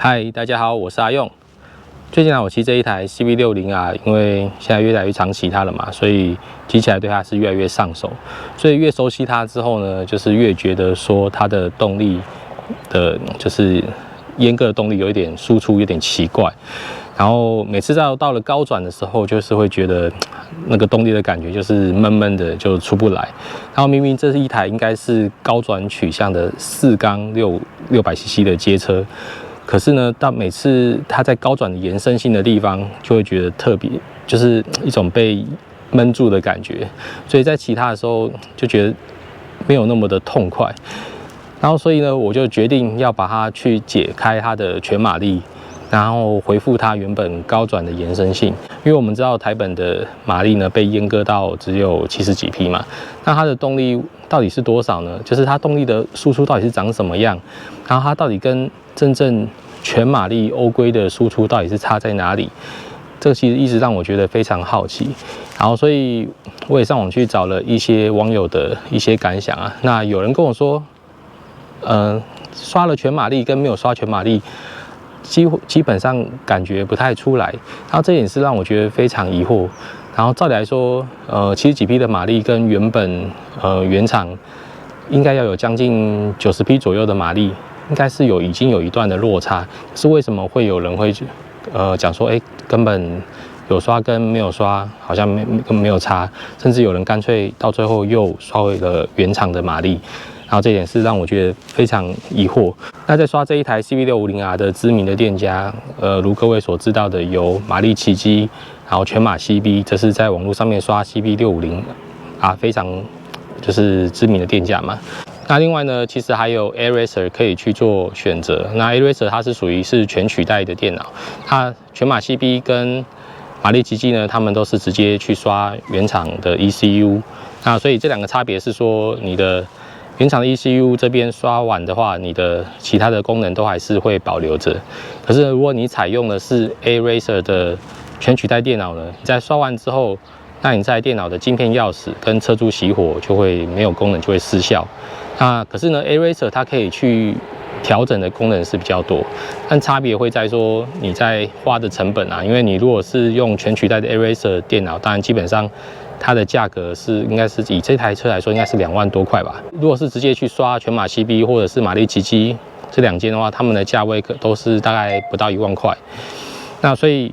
嗨，大家好，我是阿用。最近我骑这一台 CB60R，因为现在越来越常骑它了嘛，所以骑起来对它是越来越上手。所以越熟悉它之后呢，就是越觉得说它的动力的，就是阉割的动力有一点输出有点奇怪。然后每次到了高转的时候，就是会觉得那个动力的感觉就是闷闷的，就出不来。然后明明这是一台应该是高转取向的4缸600cc 的街车。可是呢，到每次它在高转的延伸性的地方，就会觉得特别，就是一种被闷住的感觉。所以在骑它的时候，就觉得没有那么的痛快。然后所以呢，我就决定要把它去解开它的全马力，然后恢复它原本高转的延伸性。因为我们知道台本的马力呢被阉割到只有70几匹嘛，那它的动力到底是多少呢？就是它动力的输出到底是长什么样，然后它到底跟真正全马力欧规的输出到底是差在哪里？这个其实一直让我觉得非常好奇。然后所以我也上网去找了一些网友的一些感想啊。那有人跟我说，刷了全马力跟没有刷全马力，基本上感觉不太出来。然后这也是让我觉得非常疑惑。然后照理来说，70几匹的马力跟原本原厂应该要有将近90匹左右的马力。应该是已经有一段的落差，是为什么会有人会讲说，根本有刷跟没有刷好像没有差，甚至有人干脆到最后又刷回了原厂的马力，然后这点是让我觉得非常疑惑。那在刷这一台 CB650R 的知名的店家，如各位所知道的有马力奇迹，然后全马 CB， 这是在网络上面刷 CB650R 非常就是知名的店家嘛。那另外呢，其实还有 A-Racer 可以去做选择。那 A-Racer 它是属于是全取代的电脑，它全马 CB 跟马力奇迹呢，他们都是直接去刷原厂的 ECU。那所以这两个差别是说，你的原厂的 ECU 这边刷完的话，你的其他的功能都还是会保留着。可是如果你采用的是 A-Racer 的全取代电脑呢，你在刷完之后，那你在电脑的晶片钥匙跟车柱熄火就会没有功能，就会失效。那可是呢 ，A-Racer 它可以去调整的功能是比较多，但差别会在说你在花的成本啊，因为你如果是用全取代的 A-Racer 电脑，当然基本上它的价格应该是以这台车来说，应该是2万多块吧。如果是直接去刷全马 CB 或者是马力奇迹这两间的话，他们的价位都是大概不到1万块。那所以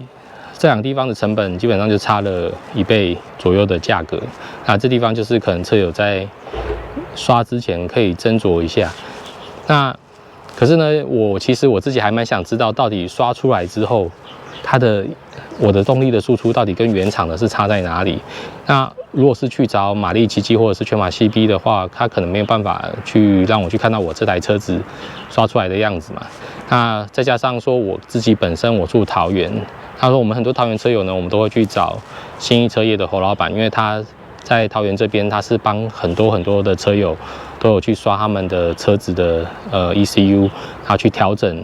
这两个地方的成本基本上就差了1倍左右的价格。那这地方就是可能车友在刷之前可以斟酌一下。那可是呢，其实我自己还蛮想知道，到底刷出来之后，我的动力的输出到底跟原厂的是差在哪里？那如果是去找马力奇迹或者是全马 CB 的话，它可能没有办法去让我去看到我这台车子刷出来的样子嘛。那再加上说我自己本身我住桃园，他说我们很多桃园车友呢，我们都会去找新义车业的侯老板，因为他在桃园这边，他是帮很多的车友都有去刷他们的车子的ECU， 然后去调整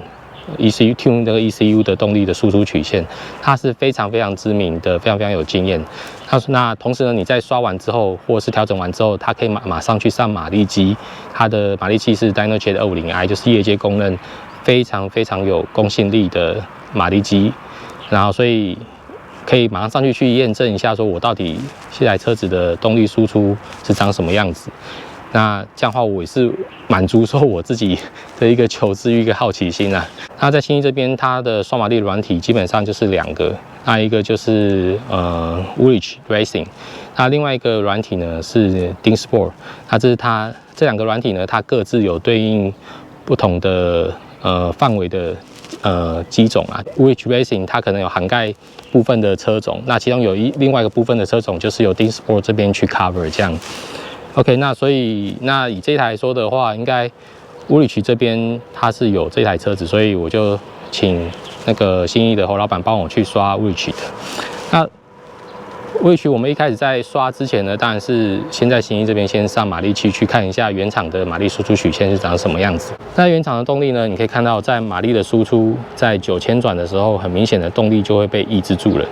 ECU tune 这个 ECU 的动力的输出曲线，他是非常知名的，非常有经验。那同时呢，你在刷完之后，或者是调整完之后，他可以马上去上马力机，它的马力器是 Dynojet 250i， 就是业界公认非常有公信力的马力机，然后所以可以马上上去验证一下，说我到底这台车子的动力输出是长什么样子。那这样的话，我也是满足说我自己的一个求知欲、一个好奇心啊。那在新义这边，它的双马力软体基本上就是2个，那一个就是Woolwich Racing， 那另外一个软体呢是 Dingsport。那这2个软体呢，它各自有对应不同的范围的机种啊。Woolwich Racing 它可能有涵盖部分的车种，那其中有另外一个部分的车种就是由 Dingsport 这边去 cover 这样。OK， 那所以以这台来说的话，应该Woolwich这边它是有这台车子，所以我就请那个新义的侯老板帮我去刷Woolwich的。那Woolwich我们一开始在刷之前呢，当然是先在新义这边先上马力器去看一下原厂的马力输出曲线是长什么样子。那原厂的动力呢，你可以看到在马力的输出在9000转的时候，很明显的动力就会被抑制住了，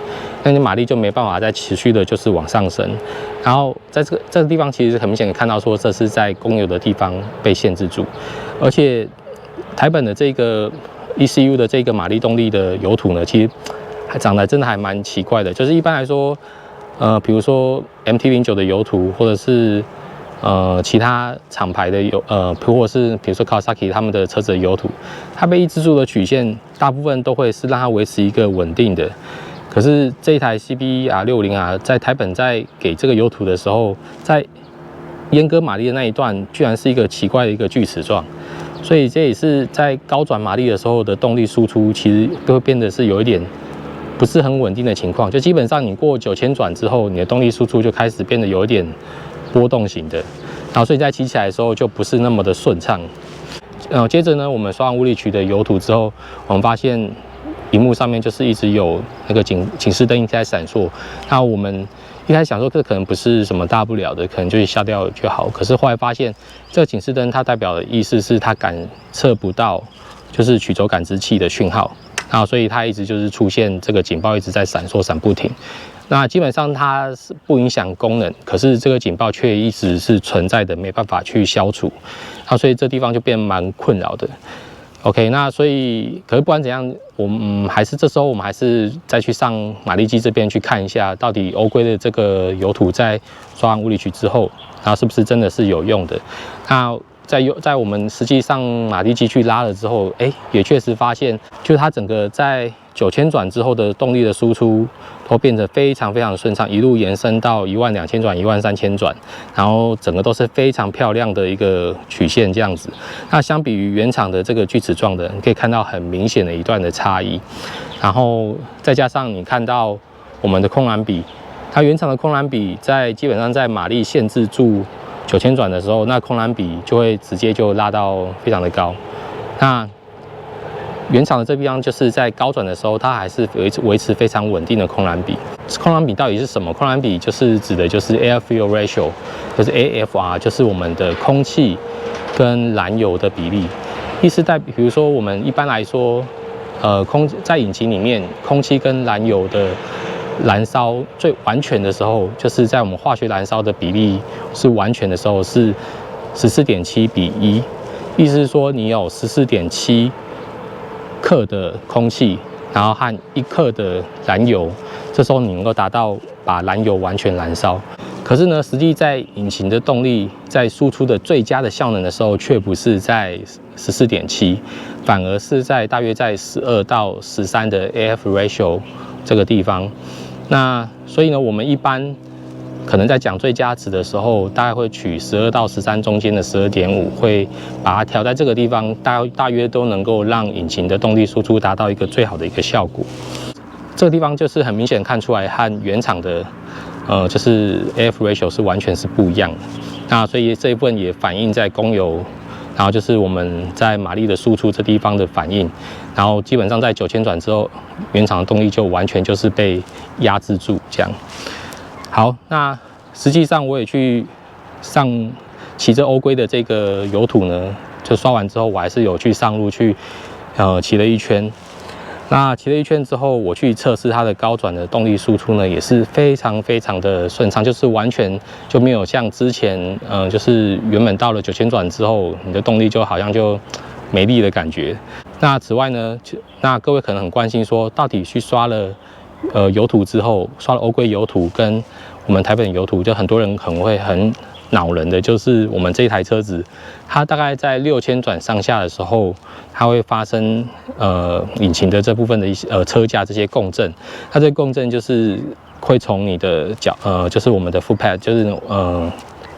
那你马力就没办法再持续的就是往上升。然后在这个地方，其实很明显的看到说这是在公有的地方被限制住，而且台本的这个 ECU 的这个马力动力的油土呢，其实长得真的还蛮奇怪的。就是一般来说，比如说 MT-09的油土，或者是其他厂牌的或者是比如说 Kawasaki 他们的车子的油土，它被抑制住的曲线，大部分都会是让它维持一个稳定的。可是这一台 CBR60R 在台本在给这个油土的时候，在阉割马力的那一段，居然是一个奇怪的一个锯齿状，所以这也是在高转马力的时候的动力输出，其实都会变得是有一点不是很稳定的情况。就基本上你过9000转之后，你的动力输出就开始变得有一点波动型的，然后所以在骑起来的时候就不是那么的顺畅。接着呢，我们刷完无理取的油土之后，我们发现萤幕上面就是一直有那个警示灯一直在闪烁。那我们一开始想说这可能不是什么大不了的，可能就下掉就好。可是后来发现，这个警示灯它代表的意思是它感测不到就是曲轴感知器的讯号，然后所以它一直就是出现这个警报一直在闪烁闪不停。那基本上它是不影响功能，可是这个警报却一直是存在的，没办法去消除。那所以这地方就变蛮困扰的。OK， 那所以可是不管怎样，我们还是这时候我们还是再去上马力机这边去看一下，到底欧规的这个油土在刷完无理取之后，然后是不是真的是有用的？那在我们实际上马力机去拉了之后，也确实发现，就是它整个在9000转之后的动力的输出都变得非常非常顺畅，一路延伸到12000转、13000转，然后整个都是非常漂亮的一个曲线这样子。那相比于原厂的这个锯齿状的，你可以看到很明显的一段的差异。然后再加上你看到我们的空燃比，它原厂的空燃比基本上在马力限制住9000转的时候，那空燃比就会直接就拉到非常的高。那原厂的这地方就是在高转的时候，它还是维持非常稳定的空燃比。空燃比到底是什么？空燃比就是指的就是 Air Fuel Ratio， 就是 AFR， 就是我们的空气跟燃油的比例。意思比如说我们一般来说，在引擎里面，空气跟燃油的燃烧最完全的时候，就是在我们化学燃烧的比例是完全的时候是14.7比1，意思是说你有14.7克的空气，然后和1克的燃油，这时候你能够达到把燃油完全燃烧。可是呢，实际在引擎的动力在输出的最佳的效能的时候，却不是在14.7，反而是大约在12到13的 AF ratio 这个地方。那所以呢，我们一般可能在讲最佳值的时候，大概会取12到13中间的12.5，会把它调在这个地方，大约都能够让引擎的动力输出达到一个最好的一个效果。这个地方就是很明显看出来和原厂的就是 AF ratio 是完全是不一样的。那所以这一部分也反映在供油，然后就是我们在马力的输出这地方的反应，然后基本上在9000转之后，原厂的动力就完全就是被压制住这样。好，那实际上我也去骑着欧规的这个油土呢，就刷完之后，我还是有去上路去骑了一圈。那骑了一圈之后，我去测试它的高转的动力输出呢，也是非常非常的顺畅，就是完全就没有像之前就是原本到了9000转之后，你的动力就好像就没力的感觉。那此外呢，那各位可能很关心说，到底去刷了油土之后，刷了欧规油土跟我们台本油土，就很多人可能会很恼人的，就是我们这一台车子，它大概在6000转上下的时候，它会发生引擎的这部分的一些车架这些共振，它这共振就是会从你的就是我们的 foot pad， 就是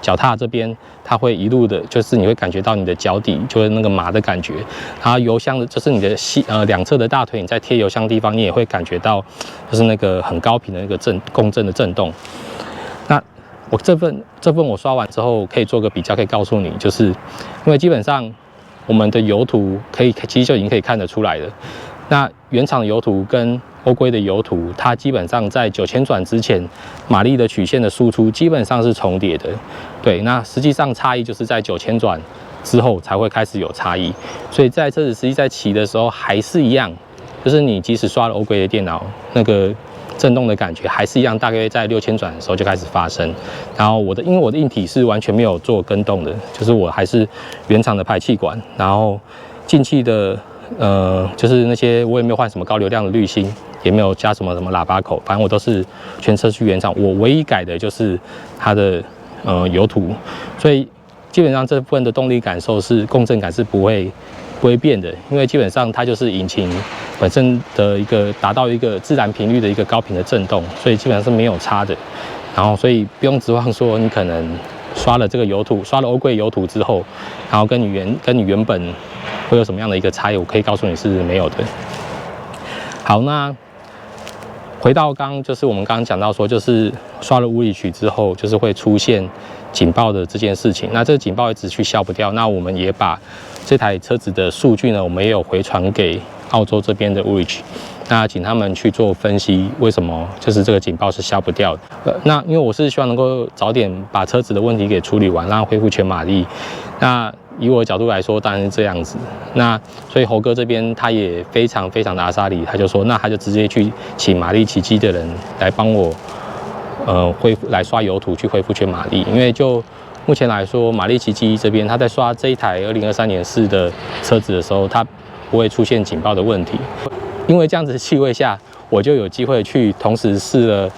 脚踏这边，它会一路的，就是你会感觉到你的脚底就是那个麻的感觉，然后油箱的，就是你的两侧的大腿，你在贴油箱的地方，你也会感觉到就是那个很高频的那个共振的震动。那我这份我刷完之后，可以做个比较，可以告诉你，就是因为基本上我们的油土其实就已经可以看得出来了。那原厂油土跟欧规的油土，它基本上在9000转之前，马力的曲线的输出基本上是重叠的。对，那实际上差异就是在9000转之后才会开始有差异。所以在车子实际在骑的时候还是一样，就是你即使刷了欧规的电脑，那个震动的感觉还是一样，大概在6000转的时候就开始发生。然后因为我的硬体是完全没有做更动的，就是我还是原厂的排气管，然后进气的就是那些我也没有换什么高流量的滤芯，也没有加什么喇叭口，反正我都是全车序原厂。我唯一改的就是它的油图，所以基本上这部分的动力感受是共振感是不会变的，因为基本上它就是引擎本身的一个达到一个自然频率的一个高频的震动，所以基本上是没有差的。然后所以不用指望说你可能刷了这个油图，刷了欧规油图之后，然后跟你原本会有什么样的一个差异，我可以告诉你是没有的。好，那回到就是我们刚刚讲到说，就是刷了无理取之后，就是会出现警报的这件事情。那这个警报一直去消不掉，那我们也把这台车子的数据呢，我们也有回传给澳洲这边的 Woolwich， 那请他们去做分析，为什么就是这个警报是消不掉的。那因为我是希望能够早点把车子的问题给处理完，让它恢复全马力。那以我的角度来说，当然是这样子。那所以侯哥这边他也非常的阿莎里，他就说，那他就直接去请马力奇迹的人来帮我来刷油图去恢复全马力。因为就目前来说，马力奇迹这边他在刷这一台2023年式的车子的时候，他不会出现警报的问题。因为这样子的气味下，我就有机会去同时试了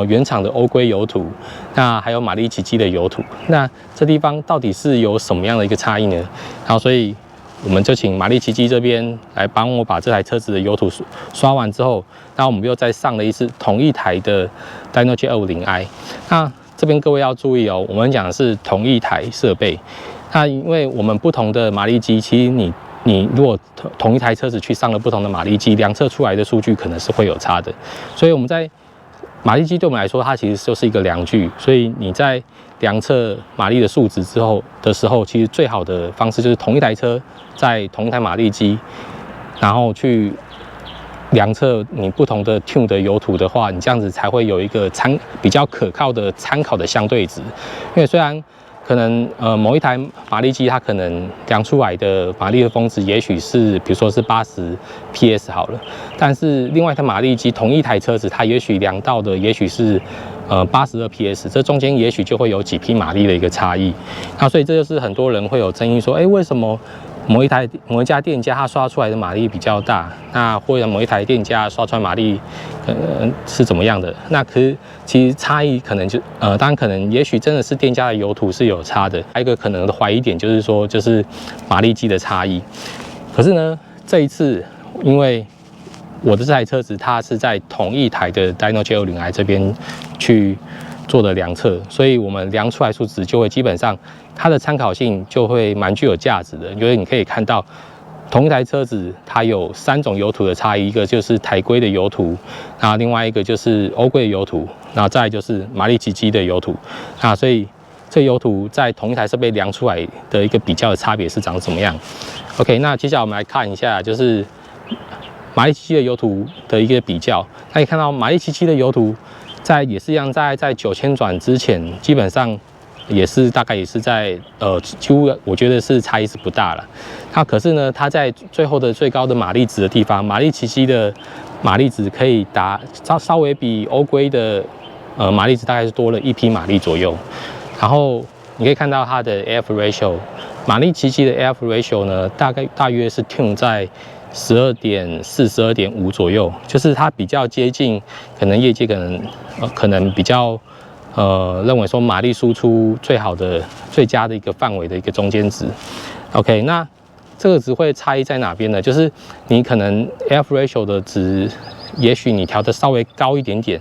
原厂的欧规油图，那还有马力奇迹的油图。那这地方到底是有什么样的一个差异呢？然后所以我们就请马力奇迹这边来帮我把这台车子的油图刷完之后，那我们又再上了一次同一台的 Dynojet 250i。那这边各位要注意哦，我们讲的是同一台设备。那因为我们不同的马力机，其实你如果同一台车子去上了不同的马力机，量测出来的数据可能是会有差的。所以我们在马力机对我们来说，它其实就是一个量具。所以你在量测马力的数值的时候，其实最好的方式就是同一台车在同一台马力机，然后去量测你不同的 tune 的油图的话，你这样子才会有一个比较可靠的参考的相对值。因为虽然可能某一台马力机它可能量出来的马力的峰值也许是比如说是80 PS 好了，但是另外一台马力机同一台车子它也许量到的也许是82 PS， 这中间也许就会有几匹马力的一个差异。那所以这就是很多人会有争议说，为什么某一家店家它刷出来的马力比较大，那或者某一台店家刷出来马力是怎么样的？那可是其实差异可能当然可能也许真的是店家的油图是有差的。还有一个可能的怀疑点就是说，就是马力机的差异。可是呢，这一次因为我的这台车子它是在同一台的 Dynojet 250i 这边去做的量测，所以我们量出来数值就会基本上它的参考性就会蛮具有价值的。因为你可以看到同一台车子它有3种油图的差异，一个就是台规的油图，然后另外一个就是欧规的油图，然后再来就是马力奇迹的油图。那所以这油图在同一台设备量出来的一个比较的差别是长怎么样 ？OK， 那接下来我们来看一下就是马力奇迹的油图的一个比较。那可以看到马力奇迹的油图也是一样，在9000转之前，基本上大概也是在几乎我觉得是差异是不大了。那可是呢，它在最后的最高的马力值的地方，马力奇迹的马力值可以稍微比欧规的马力值大概是多了1匹马力左右。然后你可以看到它的 AF ratio， 马力奇迹的 AF ratio 呢，大约是 tune 在12.4、12.5左右，就是它比较接近，可能业界可能比较认为说马力输出最佳的一个范围的一个中间值。OK， 那这个值会差异在哪边呢？就是你可能 AF ratio 的值，也许你调的稍微高一点点，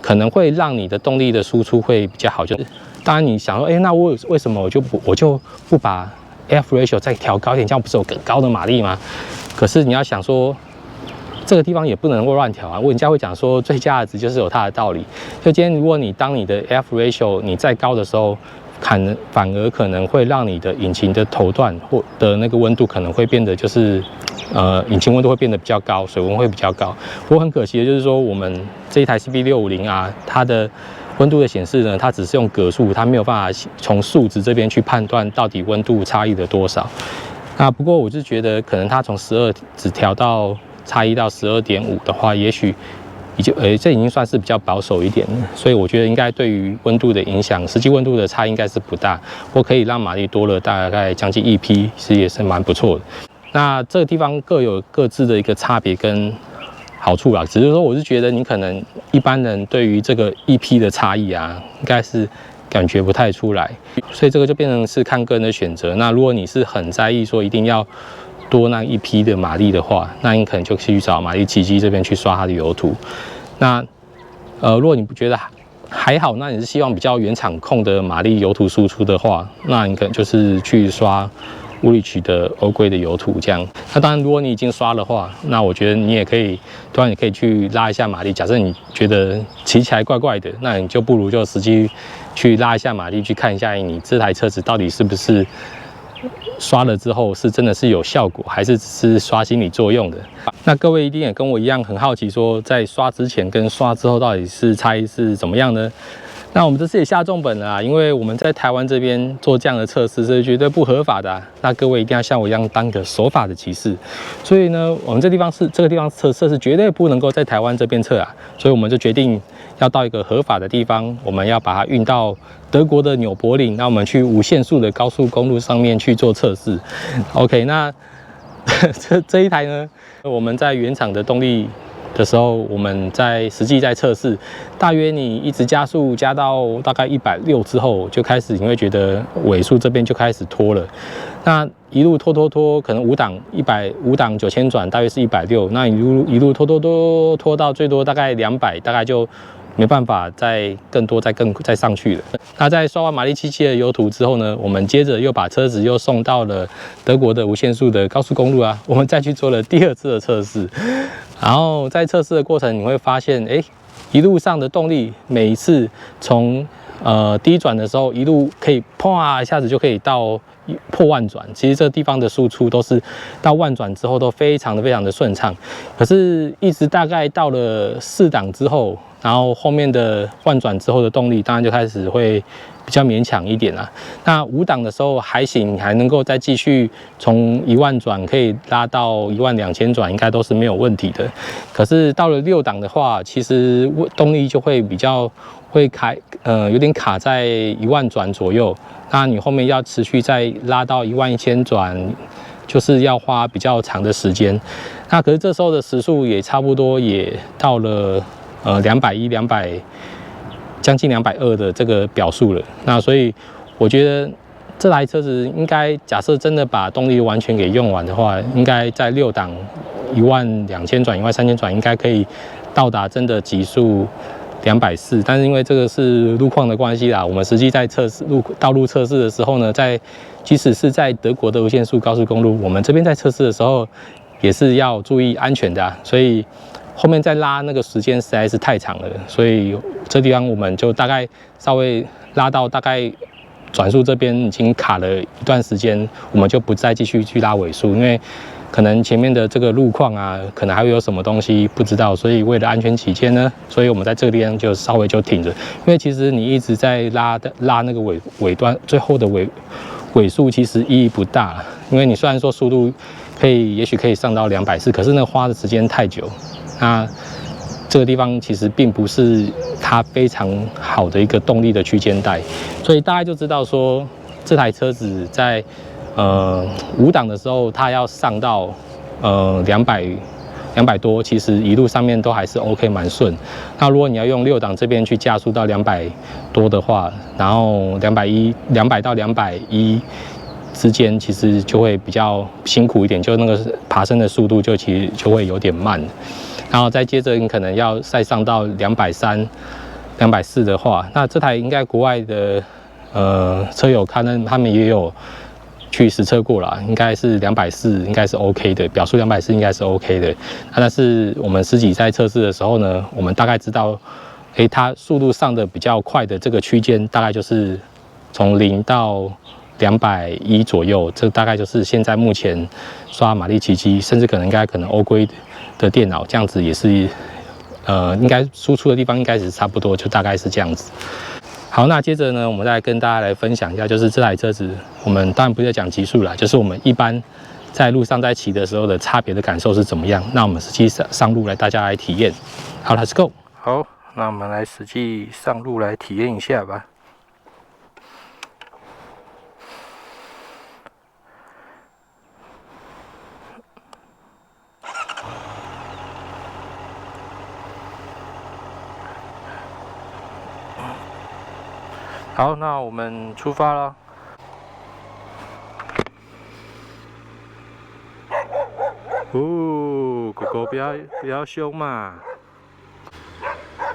可能会让你的动力的输出会比较好。就是当然你想说，那我为什么我就不把 AF ratio 再调高一点，这样不是有更高的马力吗？可是你要想说，这个地方也不能够乱调啊。人家会讲说，最佳的值就是有它的道理。就今天如果当你的 F ratio 你再高的时候，反而可能会让你的引擎的头段或的那个温度可能会变得就是引擎温度会变得比较高，水温会比较高。不过很可惜的就是说，我们这一台 CB650啊，它的温度的显示呢，它只是用格数，它没有办法从数值这边去判断到底温度差异的多少。那不过我是觉得，可能它从12只调到差异到12.5的话，也许这已经算是比较保守一点了。所以我觉得应该对于温度的影响，实际温度的差应该是不大，或可以让马力多了大概将近1匹，其实也是蛮不错的。那这个地方各有各自的一个差别跟好处啦，只是说我是觉得你可能一般人对于这个EP的差异啊，应该是感觉不太出来，所以这个就变成是看个人的选择。那如果你是很在意说一定要多那一匹的马力的话，那你可能就去找马力奇迹这边去刷它的油图。那如果你不觉得还好，那你是希望比较原厂控的马力油图输出的话，那你可能就是去刷乌里奇的欧规的油图这样。那当然，如果你已经刷的话，那我觉得你也可以，当然你可以去拉一下马力。假设你觉得骑起来怪怪的，那你就不如就实际去拉一下马力，去看一下你这台车子到底是不是刷了之后是真的是有效果，还是只是刷心理作用的。那各位一定也跟我一样很好奇，说在刷之前跟刷之后到底是差异是怎么样呢？那我们这次也下重本了啊，因为我们在台湾这边做这样的测试是绝对不合法的啊。那各位一定要像我一样当个守法的骑士。所以呢，我们这个地方测试绝对不能够在台湾这边测啊。所以我们就决定要到一个合法的地方，我们要把它运到德国的纽柏林，那我们去无限速的高速公路上面去做测试。OK， 那这一台呢，我们在原厂的动力的时候，我们实际在测试，大约你一直加速加到大概160之后，就开始你会觉得尾数这边就开始拖了。那一路拖，可能5档9000转，大约是160。那一路拖到最多大概200，大概就没办法再上去了。那在刷完马力77的油图之后呢，我们接着又把车子又送到了德国的无限速的高速公路啊，我们再去做了第2次的测试。然后在测试的过程，你会发现，一路上的动力每一次从低转的时候，一路可以啪一下子就可以到破万转。其实这个地方的输出都是到万转之后都非常的顺畅。可是，一直大概到了4档之后，然后后面的万转之后的动力，当然就开始会比较勉强一点啦。那5档的时候还行，还能够再继续从1万转可以拉到12000转，应该都是没有问题的。可是到了6档的话，其实动力就会比较会有点卡在1万转左右。那你后面要持续再拉到11000转，就是要花比较长的时间。那可是这时候的时速也差不多也到了210、将近220的这个表述了。那所以我觉得这台车子应该，假设真的把动力完全给用完的话，应该在6档12000转、13000转，应该可以到达真的极速240。但是因为这个是路况的关系啦，我们实际在道路测试的时候呢，即使是在德国的无限速高速公路，我们这边在测试的时候也是要注意安全的啊，所以后面再拉那个时间实在是太长了，所以这地方我们就大概稍微拉到大概转速这边已经卡了一段时间，我们就不再继续去拉尾数，因为可能前面的这个路况啊，可能还会有什么东西不知道，所以为了安全起见呢，所以我们在这个地方就稍微就停着，因为其实你一直在拉那个尾端最后的尾数，其实意义不大，因为你虽然说速度也许可以上到240，可是那花的时间太久。那这个地方其实并不是它非常好的一个动力的区间带，所以大家就知道说这台车子在5档的时候，它要上到200多，其实一路上面都还是 OK 蛮顺。那如果你要用6档这边去加速到200多的话，然后200到210之间，其实就会比较辛苦一点，就那个爬升的速度其实就会有点慢。然后再接着你可能要再上到230、240的话，那这台应该国外的车友他们也有去实测过啦，应该是240应该是 OK 的，表述240应该是 OK 的。但是我们自己在测试的时候呢，我们大概知道，它速度上的比较快的这个区间，大概就是从0到210左右，这大概就是现在目前刷马力奇迹，甚至可能欧规的电脑这样子也是，应该输出的地方应该是差不多，就大概是这样子。好，那接着呢，我们再跟大家来分享一下，就是这台车子，我们当然不是在讲极速啦，就是我们一般在路上在骑的时候的差别的感受是怎么样。那我们实际上路大家来体验。好 ，Let's go。好，那我们来实际上路来体验一下吧。好，那我们出发了。哦，狗狗不要凶嘛！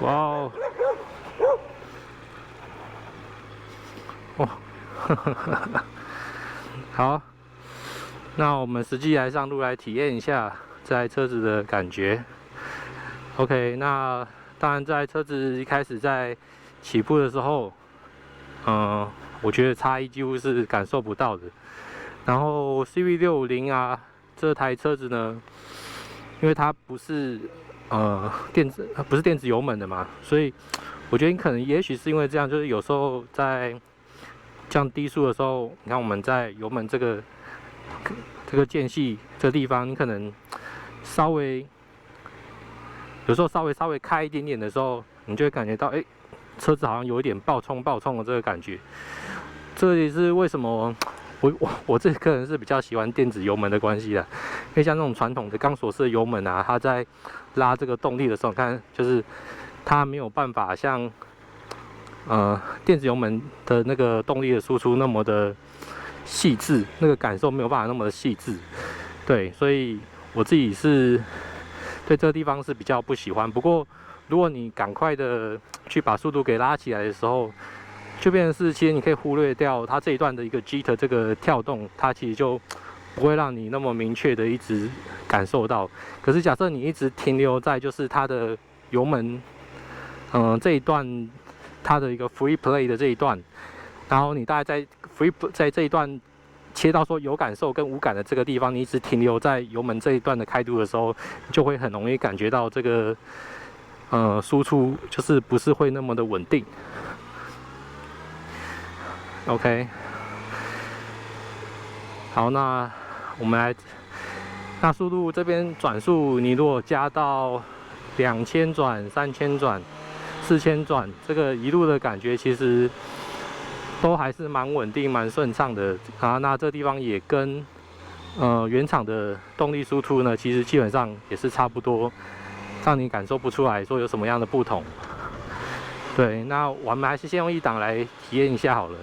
哇哦！哦，好，那我们实际来上路来体验一下这台车子的感觉。OK， 那当然在车子一开始在起步的时候，我觉得差异几乎是感受不到的。然后 CV650啊。这台车子呢，因为它不是电子油门的嘛，所以我觉得你可能也许是因为这样，就是有时候在降低速的时候，你看我们在油门这个间隙这个地方，你可能有时候稍微开一点点的时候，你就会感觉到，车子好像有一点爆冲的这个感觉。这也是为什么。我这个人是比较喜欢电子油门的关系啦，因为像那种传统的钢索式的油门啊，它在拉这个动力的时候，看就是它没有办法像电子油门的那个动力的输出那么的细致，那个感受没有办法那么的细致。对，所以我自己是对这个地方是比较不喜欢。不过如果你赶快的去把速度给拉起来的时候，就变成是，其实你可以忽略掉它这一段的一个 jitter 这个跳动，它其实就不会让你那么明确的一直感受到。可是假设你一直停留在就是它的油门，这一段它的一个 free play 的这一段，然后你大概在这一段切到说有感受跟无感的这个地方，你一直停留在油门这一段的开度的时候，就会很容易感觉到这个输出就是不是会那么的稳定。OK， 好，那我们来，那速度这边转速，你如果加到2000转、3000转、4000转，这个一路的感觉其实都还是蛮稳定、蛮顺畅的啊。那这地方也跟原厂的动力输出呢，其实基本上也是差不多，让你感受不出来说有什么样的不同。对，那我们还是先用1档来体验一下好了。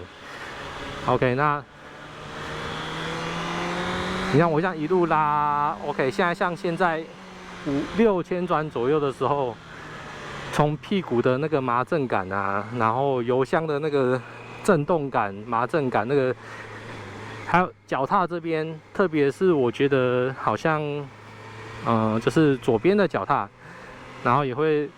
OK， 那你看我这样一路拉 ，OK， 现在6000转左右的时候，从屁股的那个麻震感啊，然后油箱的那个震动感、麻震感，那个还有脚踏这边，特别是我觉得好像，就是左边的脚踏，然后也会。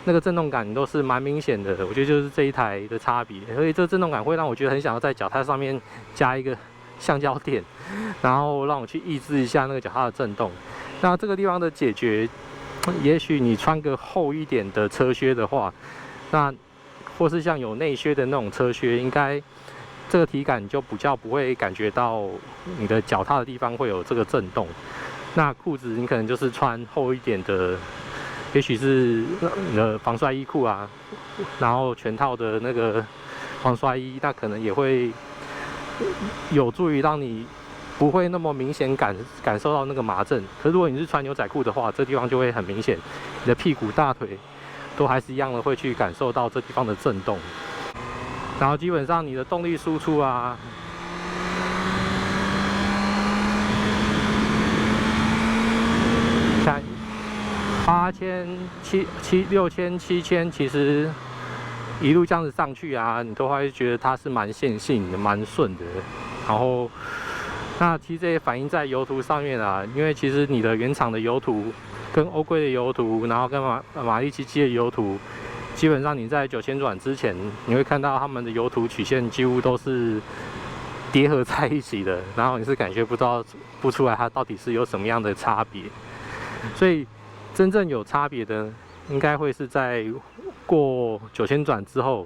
那个震动感都是蛮明显的，我觉得就是这一台的差别，所以这个震动感会让我觉得很想要在脚踏上面加一个橡胶垫，然后让我去抑制一下那个脚踏的震动。那这个地方的解决，也许你穿个厚一点的车靴的话，那或是像有内靴的那种车靴，应该这个体感就比较不会感觉到你的脚踏的地方会有这个震动。那裤子你可能就是穿厚一点的。也许是你的防摔衣裤啊，然后全套的那个防摔衣，那可能也会有助于让你不会那么明显感受到那个麻震。可是如果你是穿牛仔裤的话，这地方就会很明显，你的屁股、大腿都还是一样的会去感受到这地方的震动。然后基本上你的动力输出啊。看。8000、6000、7000，其实一路这样子上去啊，你都会觉得它是蛮线性的、蛮顺的。然后，那其实这也反映在油图上面啊，因为其实你的原厂的油图跟欧规的油图，然后跟马力77的油图，基本上你在9000转之前，你会看到他们的油图曲线几乎都是叠合在一起的，然后你是感觉不出来它到底是有什么样的差别，所以。真正有差别的，应该会是在过9000转之后，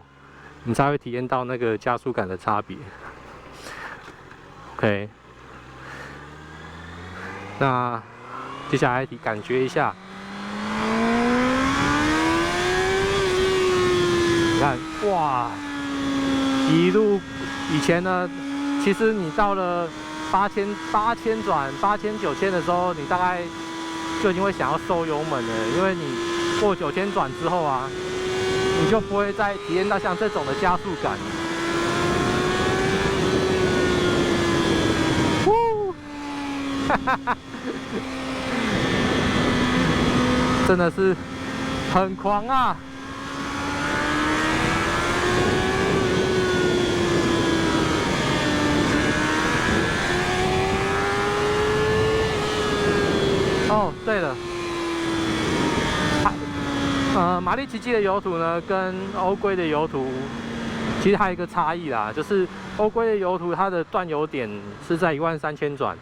你才会体验到那个加速感的差别。OK， 那接下来感觉一下，你看，哇，一路以前呢，其实你到了8000转、8000、9000的时候，你大概。就已经会想要收油门了，因为你过9000转之后啊，你就不会再体验到像这种的加速感。真的是很狂啊！哦，对了，马力奇迹的油图呢，跟欧规的油图其实还有一个差异啦，就是欧规的油图它的断油点是在13000转。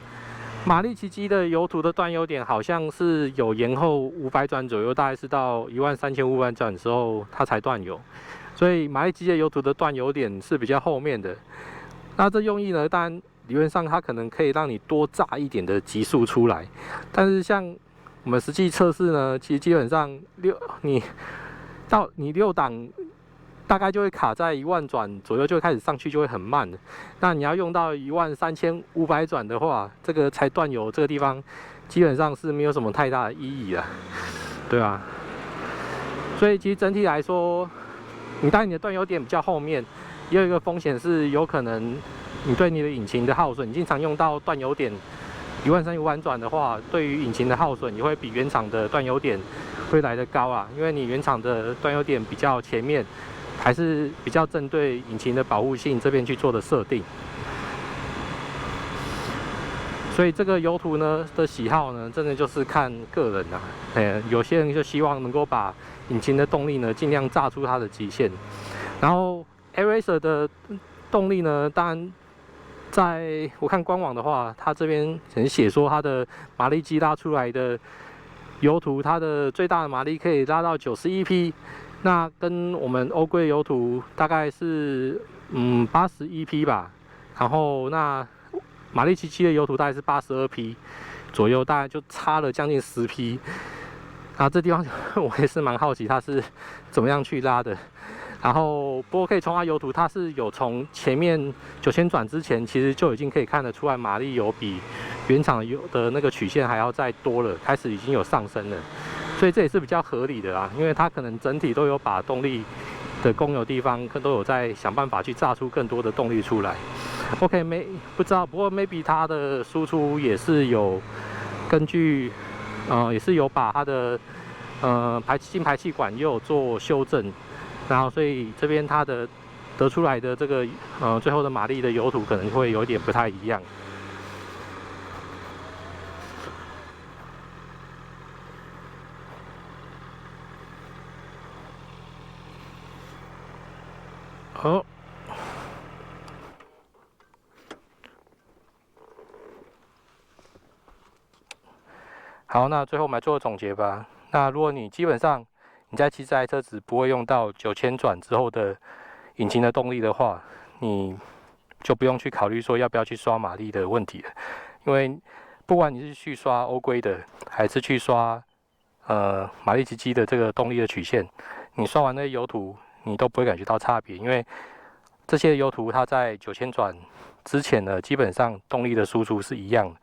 马力奇迹的油图的断油点好像是有延后500转左右，大概是到13500转的时候它才断油，所以马力奇迹的油图的断油点是比较后面的。那这用意呢，当然理论上它可能可以让你多炸一点的极速出来，但是像我们实际测试呢，其实基本上你6档。大概就会卡在10000转左右，就会开始上去，就会很慢的。那你要用到13500转的话，这个才断油，这个地方基本上是没有什么太大的意义了，对啊。所以其实整体来说，当你的断油点比较后面，也有一个风险是有可能你对你的引擎的耗损，你经常用到断油点13500转的话，对于引擎的耗损也会比原厂的断油点会来得高啊，因为你原厂的断油点比较前面。还是比较针对引擎的保护性这边去做的设定，所以这个油图呢的喜好呢，真的就是看个人啊。有些人就希望能够把引擎的动力呢尽量炸出它的极限，然后 Air-Racer 的动力呢，当然在我看官网的话，它这边可能写说它的马力机拉出来的油图，它的最大的马力可以拉到91匹。那跟我们欧规油图大概是81匹吧，然后那马力奇迹的油图大概是82匹左右，大概就差了将近10匹。啊，这地方我也是蛮好奇它是怎么样去拉的。然后不过可以从它油图，它是有从前面9000转之前，其实就已经可以看得出来马力有比原厂油的那个曲线还要再多了，开始已经有上升了。所以这也是比较合理的啦，因为它可能整体都有把动力的供油地方都有在想办法去炸出更多的动力出来。OK， 不知道，不过 maybe 它的输出也是有根据，也是有把它的新排气管也有做修正，然后所以这边它的得出来的这个最后的马力的油图可能会有点不太一样。好，那最后我们来做个总结吧。那如果你基本上你在骑这台车子不会用到9000转之后的引擎的动力的话，你就不用去考虑说要不要去刷马力的问题了。因为不管你是去刷欧规的，还是去刷马力奇迹的这个动力的曲线，你刷完那些油图，你都不会感觉到差别，因为这些油图它在9000转之前呢，基本上动力的输出是一样的。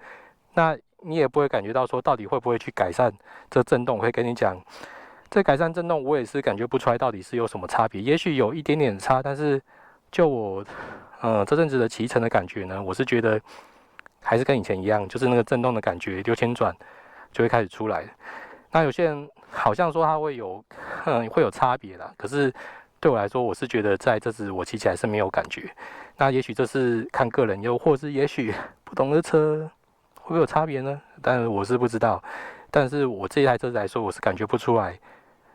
那你也不会感觉到说到底会不会去改善这震动。我会跟你讲，这改善震动我也是感觉不出来到底是有什么差别，也许有一点点差，但是就我这阵子的骑乘的感觉呢，我是觉得还是跟以前一样，就是那个震动的感觉6000转就会开始出来。那有些人好像说它会有差别啦，可是对我来说，我是觉得在这次我骑起来是没有感觉。那也许这是看个人，又或是也许不同的车会不会有差别呢？但是我是不知道。但是我这一台车子来说，我是感觉不出来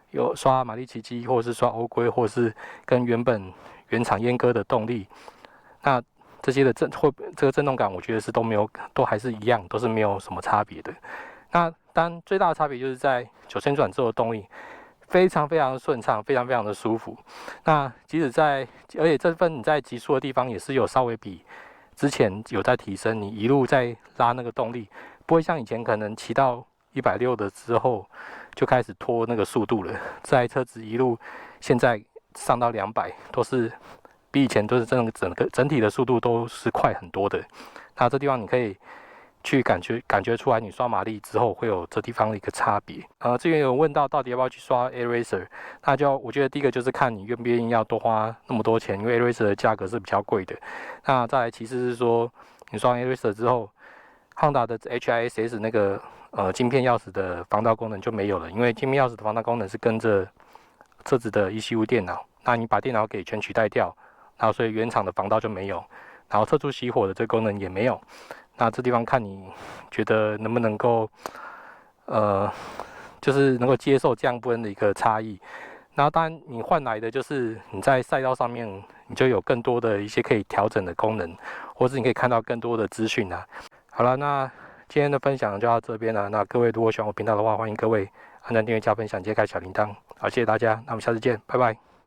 有刷马力奇迹，或者是刷欧规，或者是跟原厂阉割的动力。那这些的这个震动感，我觉得是都还是一样，都是没有什么差别的。那当然最大的差别就是在9000转之后的动力非常非常的顺畅，非常非常的舒服。那即使而且这份你在极速的地方也是有稍微比之前有在提升，你一路在拉那个动力，不会像以前可能骑到160的之后就开始拖那个速度了。这台车子一路现在上到200，都是比以前都是整体的速度都是快很多的。那这地方你可以去感觉出来，你刷马力之后会有这地方的一个差别。之前有问到底要不要去刷 Air-Racer， 那我觉得第一个就是看你愿不愿意要多花那么多钱，因为 Air-Racer 的价格是比较贵的。那再来其次是说，你刷 Air-Racer 之后， Honda 的 HISS 那个晶片钥匙的防盗功能就没有了，因为晶片钥匙的防盗功能是跟着车子的 ECU 电脑，那你把电脑给全取代掉，然后所以原厂的防盗就没有，然后测速熄火的这个功能也没有。那这地方看你觉得能不能够就是能够接受这样部分的一个差异。然后当然你换来的就是你在赛道上面你就有更多的一些可以调整的功能，或是你可以看到更多的资讯啊。好了，那今天的分享就到这边了。那各位如果喜欢我频道的话，欢迎各位按赞、订阅、加分享、揭开小铃铛。好，谢谢大家，那我们下次见，拜拜。